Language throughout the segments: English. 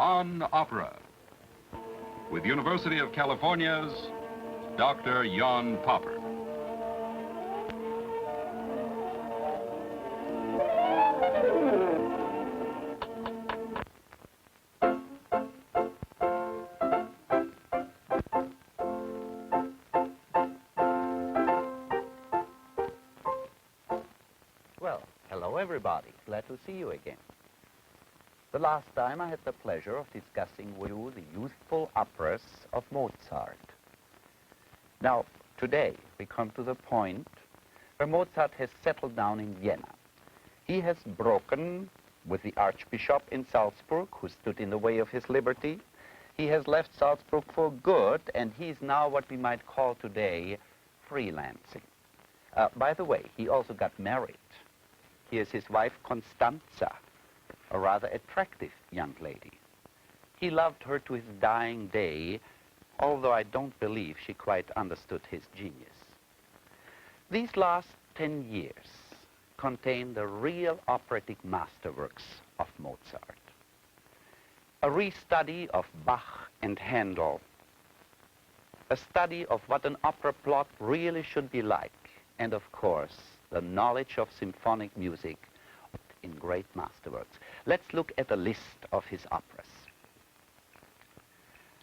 on Opera with University of California's Dr. Jan Popper. Well, hello everybody. Glad to see you again. The last time I had the pleasure of discussing with you the youthful operas of Mozart. Now, today we come to the point where Mozart has settled down in Vienna. He has broken with the Archbishop in Salzburg, who stood in the way of his liberty. He has left Salzburg for good, and he's now what we might call today freelancing. By the way, he also got married. Here's his wife, Constanza, a rather attractive young lady. He loved her to his dying day, although I don't believe she quite understood his genius. These last 10 years contain the real operatic masterworks of Mozart. A restudy of Bach and Handel, a study of what an opera plot really should be like, and of course, the knowledge of symphonic music in great masterworks. Let's look at a list of his operas.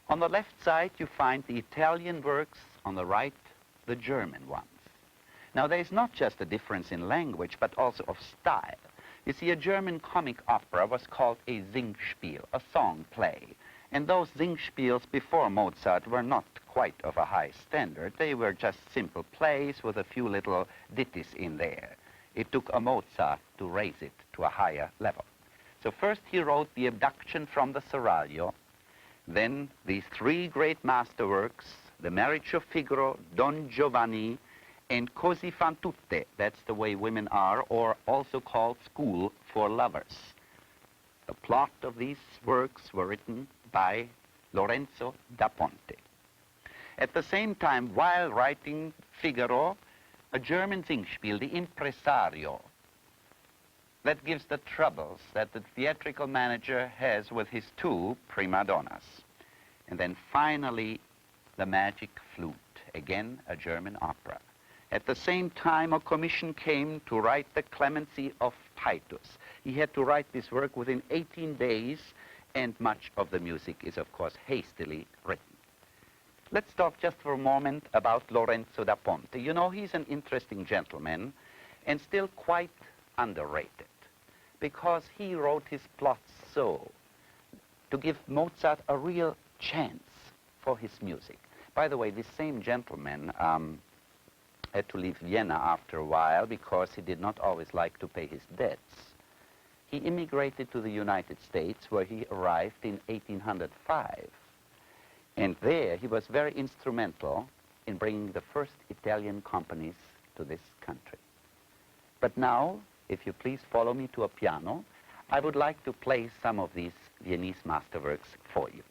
On the left side, you find the Italian works, on the right, the German ones. Now, there is not just a difference in language, but also of style. You see, a German comic opera was called a Singspiel, a song play. And those Singspiels before Mozart were not quite of a high standard. They were just simple plays with a few little ditties in there. It took a Mozart to raise it to a higher level. So first he wrote The Abduction from the Seraglio, then these three great masterworks, The Marriage of Figaro, Don Giovanni, and Così fan tutte, that's the way women are, or also called School for Lovers. The plot of these works were written by Lorenzo da Ponte. At the same time, while writing Figaro, a German Singspiel, the Impresario, that gives the troubles that the theatrical manager has with his two prima donnas. And then finally, The Magic Flute, again a German opera. At the same time, a commission came to write The Clemency of Titus. He had to write this work within 18 days, and much of the music is, of course, hastily written. Let's talk just for a moment about Lorenzo da Ponte. You know, he's an interesting gentleman and still quite underrated because he wrote his plots so to give Mozart a real chance for his music. By the way, this same gentleman had to leave Vienna after a while because he did not always like to pay his debts. He immigrated to the United States, where he arrived in 1805. And there he was very instrumental in bringing the first Italian companies to this country. But now, if you please follow me to a piano, I would like to play some of these Viennese masterworks for you.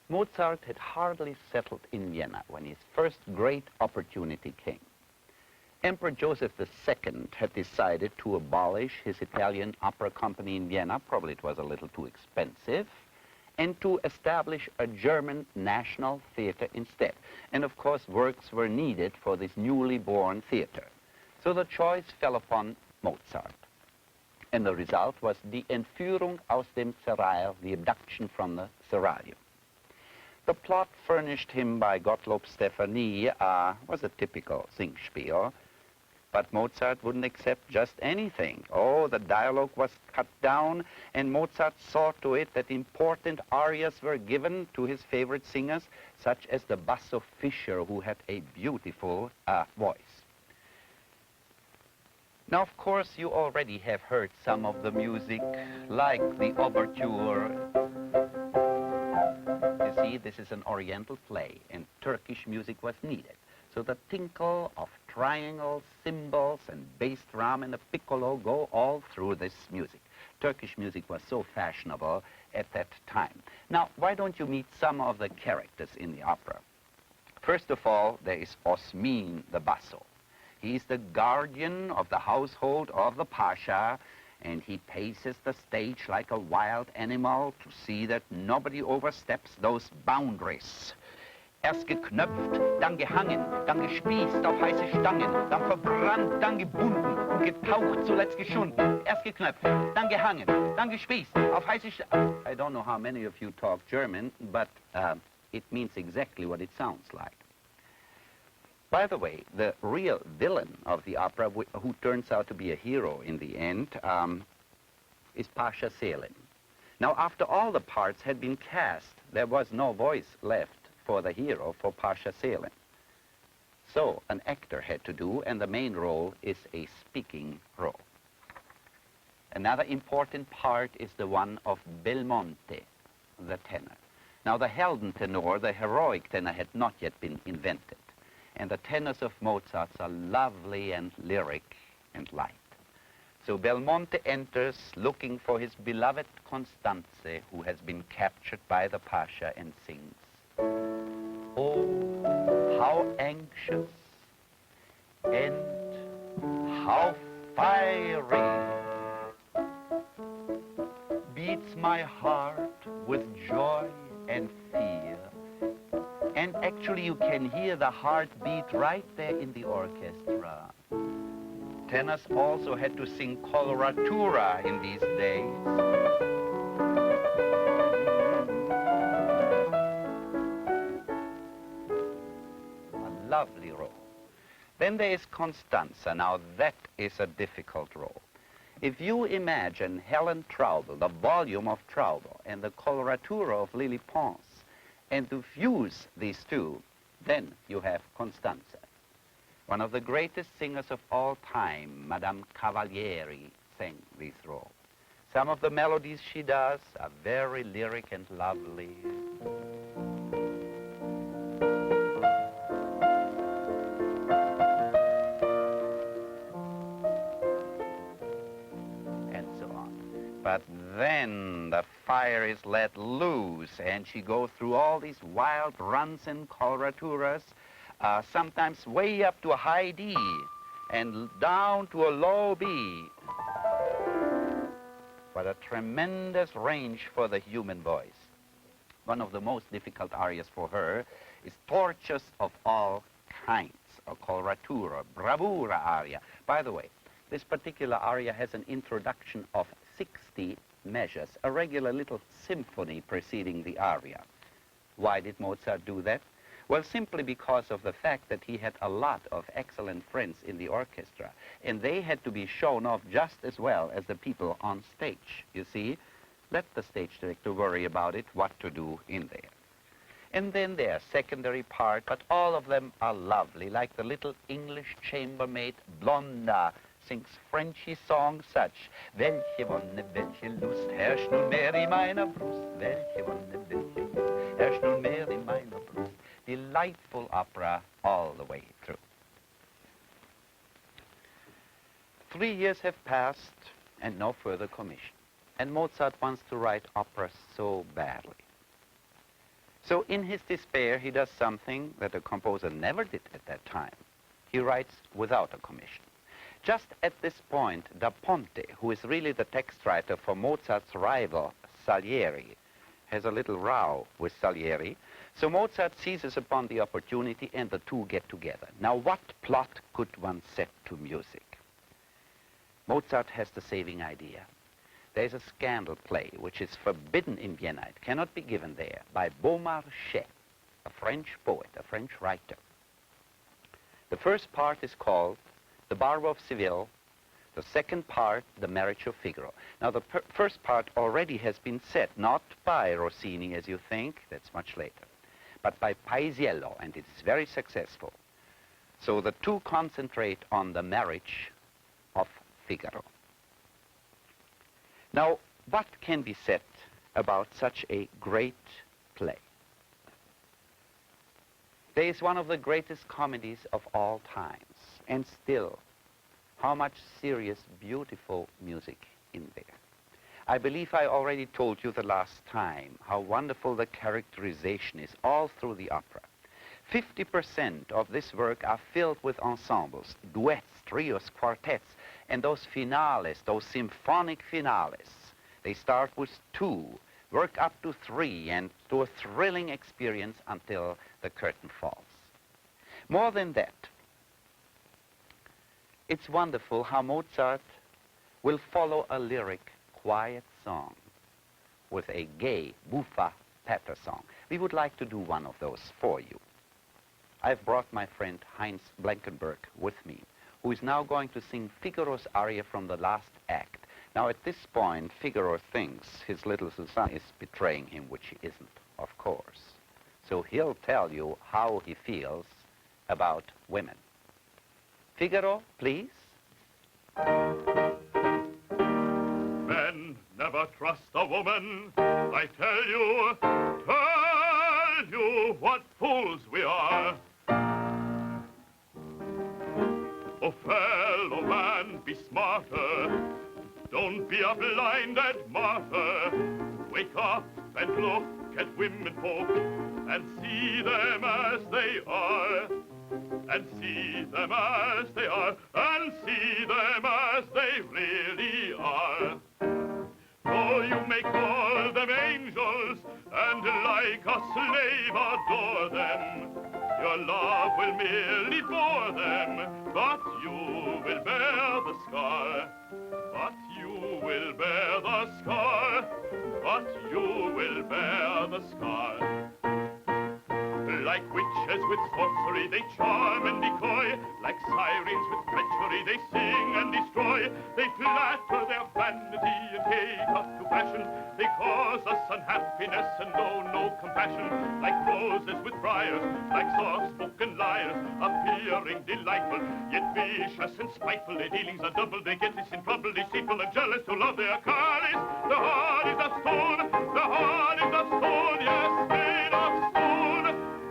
Mozart had hardly settled in Vienna when his first great opportunity came. Emperor Joseph II had decided to abolish his Italian opera company in Vienna, probably it was a little too expensive, and to establish a German national theater instead. And of course, works were needed for this newly born theater. So the choice fell upon Mozart. And the result was Die Entführung aus dem Serail, The Abduction from the Seraglio. The plot furnished him by Gottlob Steffani was a typical Singspiel, but Mozart wouldn't accept just anything. Oh, the dialogue was cut down, and Mozart saw to it that important arias were given to his favorite singers, such as the basso Fischer, who had a beautiful voice. Now, of course, you already have heard some of the music, like the overture. You see, this is an Oriental play, and Turkish music was needed. So the tinkle of triangles, cymbals, and bass drum and a piccolo go all through this music. Turkish music was so fashionable at that time. Now, why don't you meet some of the characters in the opera? First of all, there is Osmin the basso. He's the guardian of the household of the Pasha, and he paces the stage like a wild animal to see that nobody oversteps those boundaries. Erst geknöpft, dann gehangen, dann gespießt auf heiße Stangen, dann verbrannt, dann gebunden und getaucht, zuletzt geschunden. Erst geknöpft, dann gehangen, dann gespießt auf heiße Stangen. I don't know how many of you talk German, but it means exactly what it sounds like. By the way, the real villain of the opera, who turns out to be a hero in the end, is Pasha Selim. Now, after all the parts had been cast, there was no voice left for the hero, for Pasha Selim. So an actor had to do, and the main role is a speaking role. Another important part is the one of Belmonte, the tenor. Now, the Heldentenor, the heroic tenor, had not yet been invented. And the tenors of Mozart are lovely and lyric and light. So Belmonte enters looking for his beloved Constanze, who has been captured by the Pasha, and sings, "Oh, how anxious and how fiery beats my heart with joy and fear." And actually you can hear the heartbeat right there in the orchestra. Tenors also had to sing coloratura in these days. A lovely role. Then there is Constanza. Now that is a difficult role. If you imagine Helen Traubel, the volume of Traubel, and the coloratura of Lily Pons, and to fuse these two, then you have Constanza. One of the greatest singers of all time, Madame Cavalieri, sang this role. Some of the melodies she does are very lyric and lovely. And so on. But then the fire is let loose, and she goes through all these wild runs and coloraturas, sometimes way up to a high D and down to a low B. What a tremendous range for the human voice. One of the most difficult arias for her is Torches of All Kinds, a coloratura, bravura aria. By the way, this particular aria has an introduction of 60 measures, a regular little symphony preceding the aria. Why did Mozart do that? Well, simply because of the fact that he had a lot of excellent friends in the orchestra, and they had to be shown off just as well as the people on stage. You see, let the stage director worry about it, what to do in there. And then there are secondary parts, but all of them are lovely, like the little English chambermaid Blonda sings Frenchy songs such, "Welche Wonne, welche Lust, herrscht nunmehr in meiner Brust, welche Wonne, welche Lust, herrscht nunmehr in meiner Brust." Delightful opera all the way through. 3 years have passed and no further commission. And Mozart wants to write opera so badly. So in his despair, he does something that a composer never did at that time. He writes without a commission. Just at this point, Da Ponte, who is really the text writer for Mozart's rival, Salieri, has a little row with Salieri. So Mozart seizes upon the opportunity, and the two get together. Now, what plot could one set to music? Mozart has the saving idea. There's a scandal play which is forbidden in Vienna. It cannot be given there, by Beaumarchais, a French poet, a French writer. The first part is called The Barber of Seville. The second part, The Marriage of Figaro. Now, the first part already has been set, not by Rossini, as you think, that's much later, but by Paisiello, and it's very successful. So the two concentrate on the marriage of Figaro. Now, what can be said about such a great play? There is one of the greatest comedies of all times, and still, how much serious, beautiful music in there. I believe I already told you the last time how wonderful the characterization is all through the opera. 50% of this work are filled with ensembles, duets, trios, quartets, And those finales, those symphonic finales, they start with 2, work up to 3, and to a thrilling experience until the curtain falls. More than that, it's wonderful how Mozart will follow a lyric, quiet song with a gay, buffa patter song. We would like to do one of those for you. I've brought my friend Heinz Blankenberg with me, who is now going to sing Figaro's aria from the last act. Now, at this point, Figaro thinks his little Susanne is betraying him, which she isn't, of course. So he'll tell you how he feels about women. Figaro, please. Men never trust a woman, I tell you what fools we are. Oh, fellow man, be smarter, don't be a blinded martyr. Wake up and look at women folk and see them as they are. And see them as they are, and see them as they really are. Though you may call them angels, and like a slave adore them, your love will merely bore them, but you will bear the scar. But you will bear the scar, but you will bear the scar. Like witches with sorcery they charm and decoy, like sirens with treachery they sing and destroy. They flatter their vanity and hate us to passion. They cause us unhappiness and know no compassion. Like roses with briars, like soft-spoken liars, appearing delightful, yet vicious and spiteful. Their dealings are double, they get us in trouble, deceitful and jealous to love their carlies. The heart is of stone, the heart is of stone, yes, made of stone.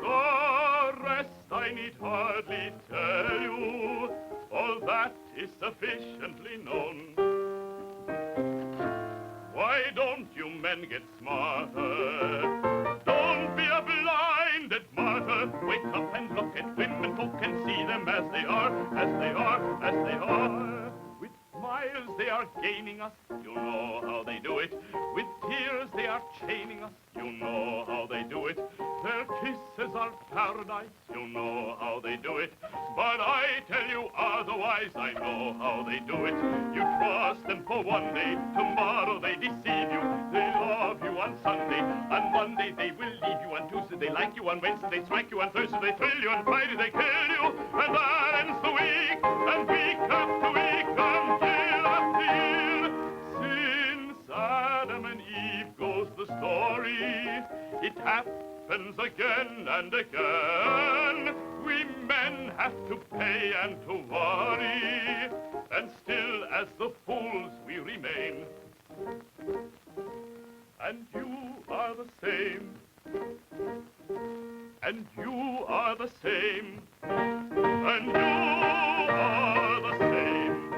The rest I need hardly tell you, all that is sufficiently known. Why don't you men get smarter? Don't be a blinded martyr. Wake up and look at women folk and see them as they are, as they are, as they are. With smiles they are gaining us, you know how they do it. With tears they are chaining us, you know how they do it. Their kisses are paradise, you know how they do it. But I tell you otherwise, I know how they do it. You trust them for one day, tomorrow they deceive you. They love you on Sunday, on Monday they will leave you. On Tuesday they like you, on Wednesday they strike you, on Thursday they thrill you, on Friday they kill you. And that ends the week, and week after week, until after year. Since Adam and Eve goes the story, it happens again and again. We men have to pay and to worry, and still as the fools we remain. And you are the same, and you are the same, and you are the same.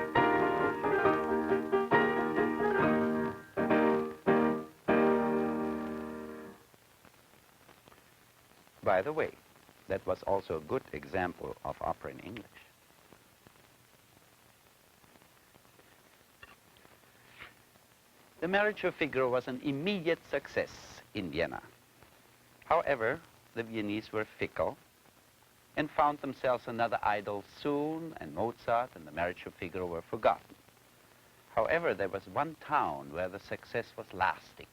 By the way, that was also a good example of opera in English. The Marriage of Figaro was an immediate success in Vienna. However, the Viennese were fickle and found themselves another idol soon, and Mozart and the Marriage of Figaro were forgotten. However, there was one town where the success was lasting,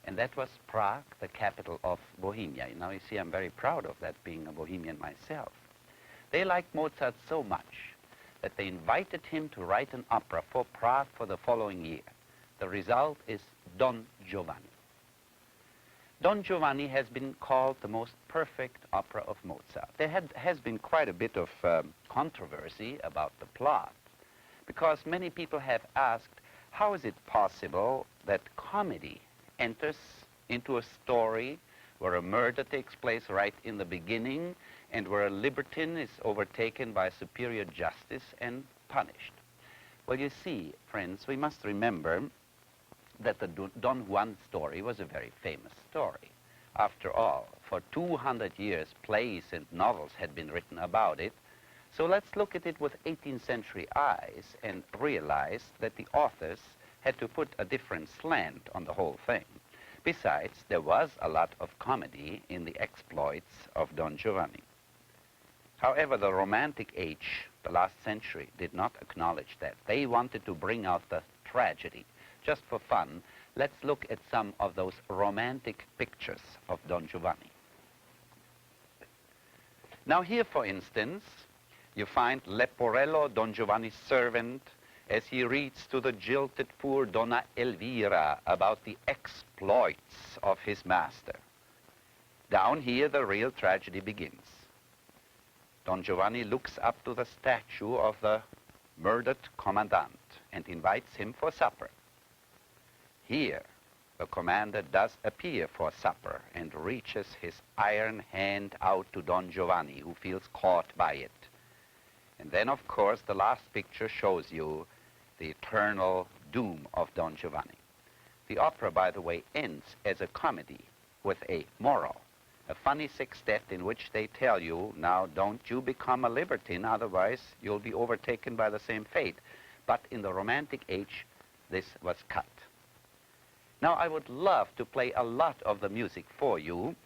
and that was Prague, the capital of Bohemia. Now, you see, I'm very proud of that, being a Bohemian myself. They liked Mozart so much that they invited him to write an opera for Prague for the following year. The result is Don Giovanni. Don Giovanni has been called the most perfect opera of Mozart. There has been quite a bit of controversy about the plot, because many people have asked, how is it possible that comedy enters into a story where a murder takes place right in the beginning and where a libertine is overtaken by superior justice and punished? Well, you see, friends, we must remember that the Don Juan story was a very famous story. After all, for 200 years, plays and novels had been written about it, So let's look at it with 18th century eyes and realize that the authors had to put a different slant on the whole thing. Besides, there was a lot of comedy in the exploits of Don Giovanni. However, the Romantic age, the last century, did not acknowledge that. They wanted to bring out the tragedy. Just for fun, let's look at some of those romantic pictures of Don Giovanni. Now here, for instance, you find Leporello, Don Giovanni's servant, as he reads to the jilted poor Donna Elvira about the exploits of his master. Down here, the real tragedy begins. Don Giovanni looks up to the statue of the murdered commandant and invites him for supper. Here, the commander does appear for supper and reaches his iron hand out to Don Giovanni, who feels caught by it. And then, of course, the last picture shows you the eternal doom of Don Giovanni. The opera, by the way, ends as a comedy with a moral, a funny sextet in which they tell you, now don't you become a libertine, otherwise you'll be overtaken by the same fate. But in the Romantic age, this was cut. Now, I would love to play a lot of the music for you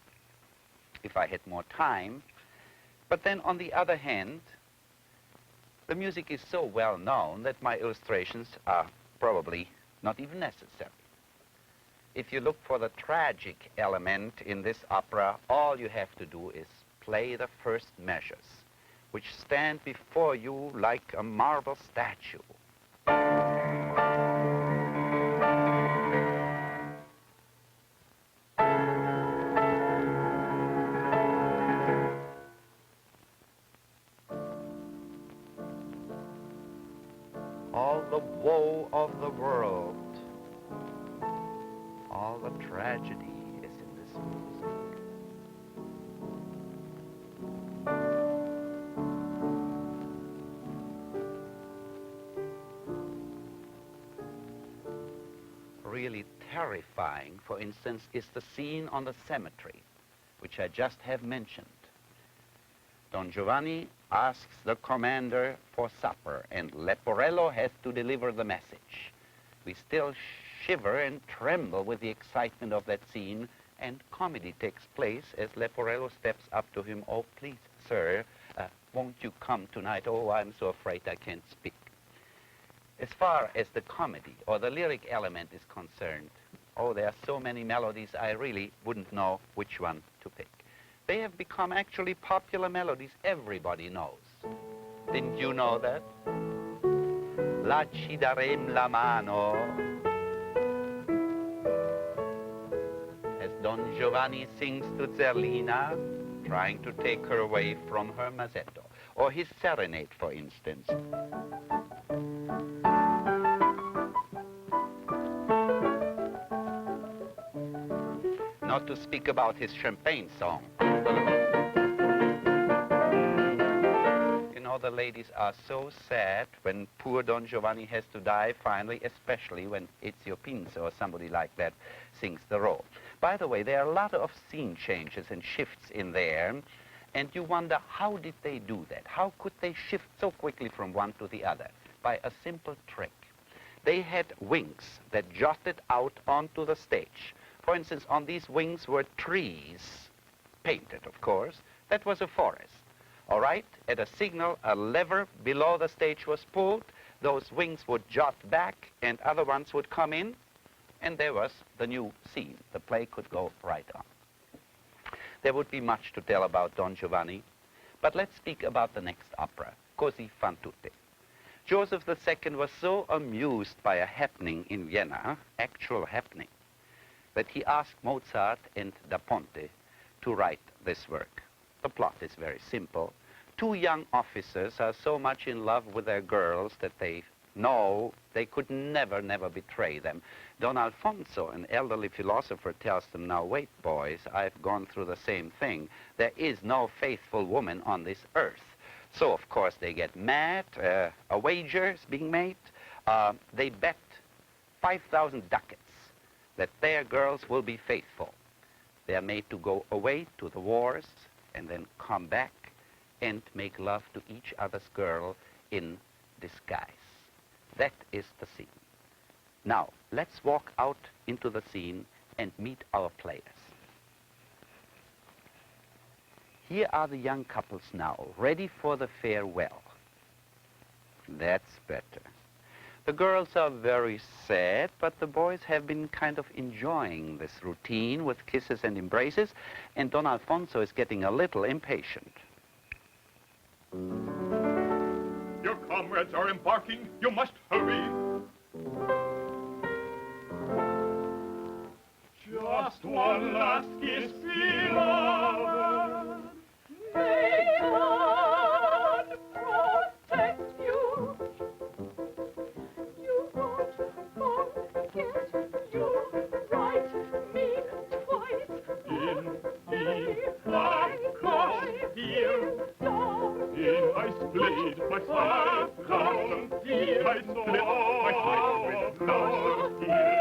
if I had more time, but then on the other hand, the music is so well known that my illustrations are probably not even necessary. If you look for the tragic element in this opera, all you have to do is play the first measures, which stand before you like a marble statue. All the woe of the world, all the tragedy is in this music. Really terrifying, for instance, is the scene on the cemetery, which I just have mentioned. Don Giovanni asks the commander for supper, and Leporello has to deliver the message. We still shiver and tremble with the excitement of that scene, and comedy takes place as Leporello steps up to him. Oh, please, sir, won't you come tonight? Oh, I'm so afraid I can't speak. As far as the comedy or the lyric element is concerned, oh, there are so many melodies, I really wouldn't know which one to pick. They have become actually popular melodies everybody knows. Didn't you know that? La ci darem la mano. As Don Giovanni sings to Zerlina, trying to take her away from her mazzetto. Or his serenade, for instance. Not to speak about his champagne song. You know, the ladies are so sad when poor Don Giovanni has to die finally, especially when Ezio Pinzo or somebody like that sings the role. By the way, there are a lot of scene changes and shifts in there, and you wonder, how did they do that? How could they shift so quickly from one to the other? By a simple trick. They had wings that jutted out onto the stage. For instance, on these wings were trees, painted, of course. That was a forest. All right? At a signal, a lever below the stage was pulled. Those wings would jut back, and other ones would come in, and there was the new scene. The play could go right on. There would be much to tell about Don Giovanni, but let's speak about the next opera, Così fan tutte. Joseph II was so amused by a happening in Vienna, actual happening, that he asked Mozart and Da Ponte to write this work. The plot is very simple. Two young officers are so much in love with their girls that they know they could never betray them. Don Alfonso, an elderly philosopher, tells them, now wait, boys, I've gone through the same thing. There is no faithful woman on this earth. So, of course, they get mad, a wager is being made. They bet 5,000 ducats that their girls will be faithful. They are made to go away to the wars and then come back and make love to each other's girl in disguise. That is the scene. Now, let's walk out into the scene and meet our players. Here are the young couples now, ready for the farewell. That's better. The girls are very sad, but the boys have been kind of enjoying this routine with kisses and embraces, and Don Alfonso is getting a little impatient. Your comrades are embarking. You must hurry. Just one last kiss, beloved. May God protect you. You won't forget you write me twice. I cross here. In I split my side down here. I split my side with love here.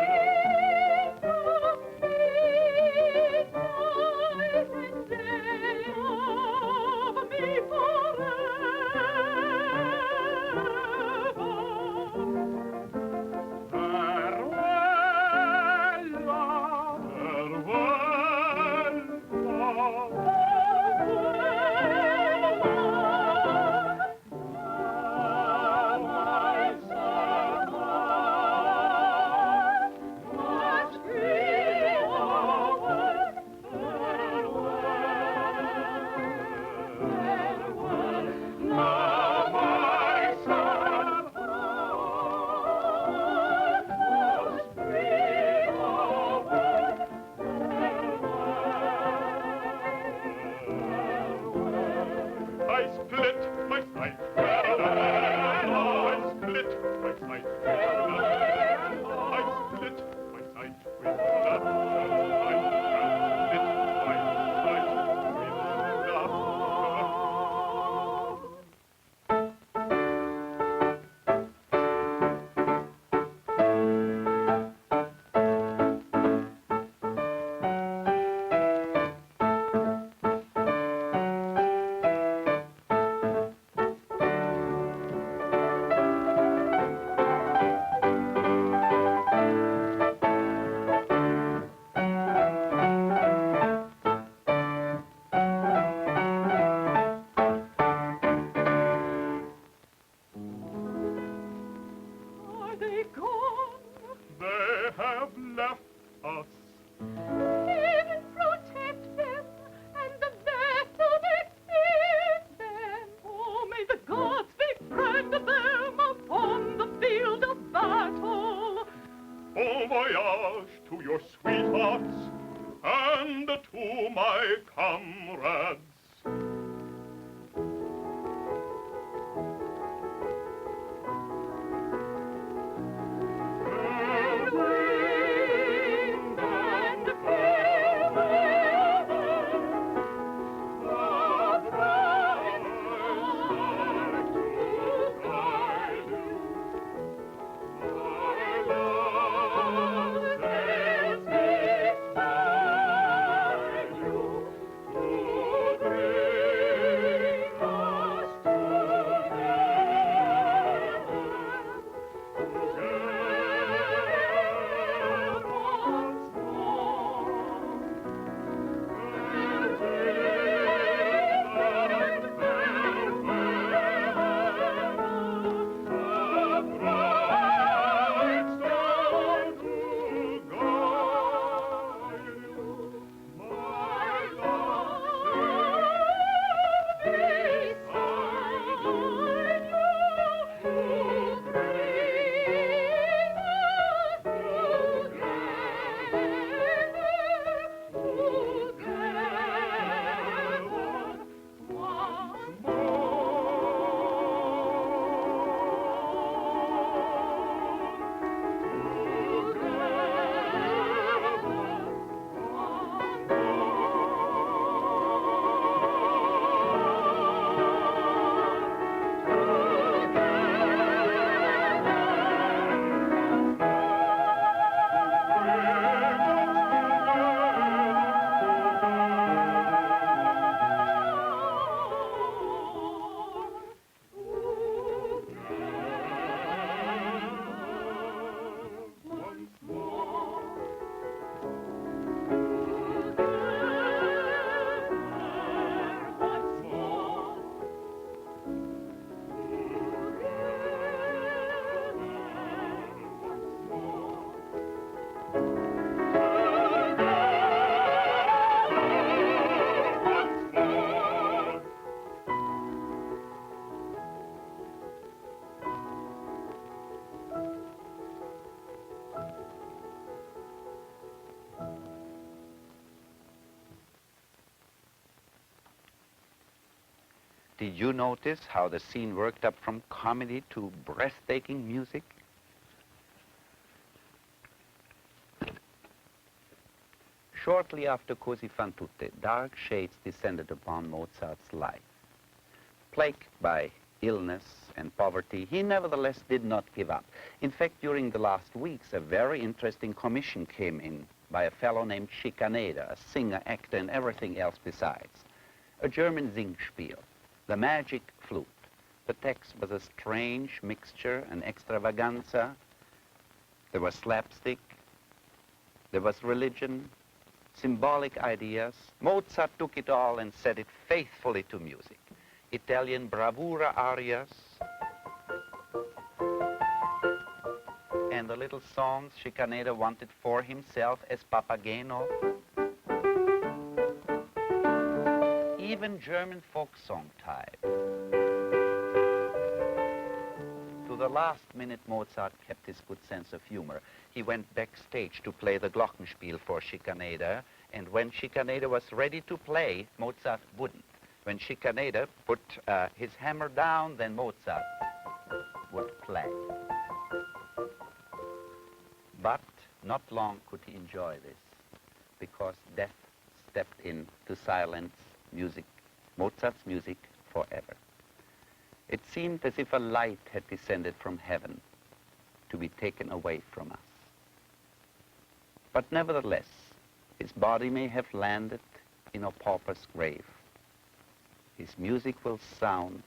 To your sweethearts and to my comrades. Did you notice how the scene worked up from comedy to breathtaking music? Shortly after Così fan tutte, dark shades descended upon Mozart's life. Plagued by illness and poverty, he nevertheless did not give up. In fact, during the last weeks, a very interesting commission came in by a fellow named Schikaneder, a singer, actor, and everything else besides. A German Singspiel, the magic flute. The text was a strange mixture, an extravaganza. There was slapstick. There was religion, symbolic ideas. Mozart took it all and set it faithfully to music. Italian bravura arias, and the little songs Schikaneder wanted for himself as Papageno. Even German folk song type. To the last minute, Mozart kept his good sense of humor. He went backstage to play the Glockenspiel for Schikaneder, and when Schikaneder was ready to play, Mozart wouldn't. When Schikaneder put his hammer down, then Mozart would play. But not long could he enjoy this, because death stepped in to silence music, Mozart's music, forever. It seemed as if a light had descended from heaven to be taken away from us. But nevertheless, his body may have landed in a pauper's grave. His music will sound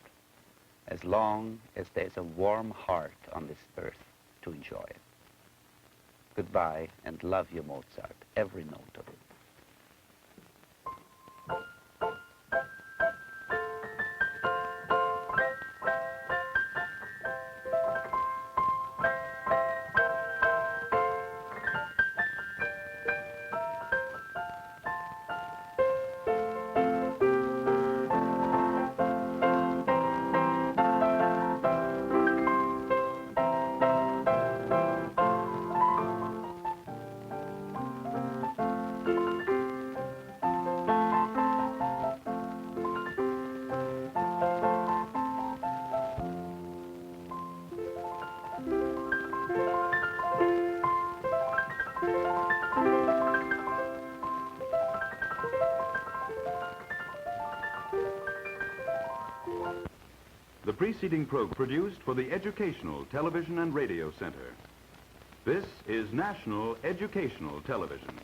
as long as there's a warm heart on this earth to enjoy it. Goodbye, and love you, Mozart, every note of it. The preceding program produced for the Educational Television and Radio Center. This is National Educational Television.